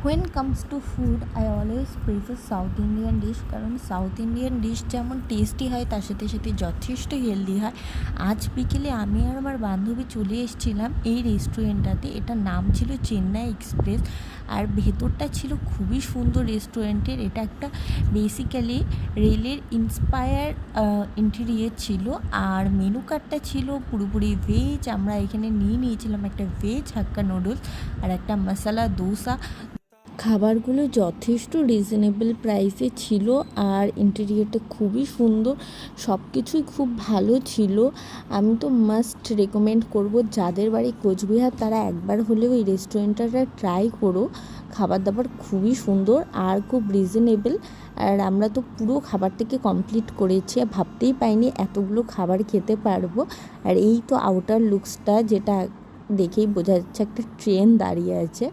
When comes to food I always prefer south Indian dish, কারণ south Indian dish যেমন tasty হয় তার সাথে সাথে যথেষ্ট হেলদি হয়। আজ বিকেলে আমি আর আমার বান্ধবী চলে এসেছিলাম এই রেস্টুরেন্টটাতে। এটার নাম ছিল চেন্নাই এক্সপ্রেস, আর ভেতরটা ছিল খুবই সুন্দর রেস্টুরেন্টের। এটা একটা বেসিক্যালি রেলের ইন্সপায়ার ইন্টেরিয়ার ছিল, আর মেনু কার্ডটা ছিল পুরোপুরি ভেজ। আমরা এখানে নিয়েছিলাম একটা ভেজ হাক্কা নুডলস আর একটা মশলা দোসা। খাবারগুলো যথেষ্ট রিজনেবল প্রাইসে ছিল, আর ইন্টেরিয়রটা খুবই সুন্দর, সব কিছুই খুব ভালো ছিল। আমি তো মাস্ট রেকমেন্ড করব, যাদের বাড়ি কোচবিহার তারা একবার হলেও এই রেস্টুরেন্টটা ট্রাই করো। খাবার দাবার খুবই সুন্দর আর খুব রিজনেবল। আর আমরা তো পুরো খাবারটাকে কমপ্লিট করেছি, ভাবতেই পাইনি এতগুলো খাবার খেতে পারবো। আর এই তো আউটার লুকসটা, যেটা দেখেই বোঝা যাচ্ছে একটা ট্রেন দাঁড়িয়ে আছে।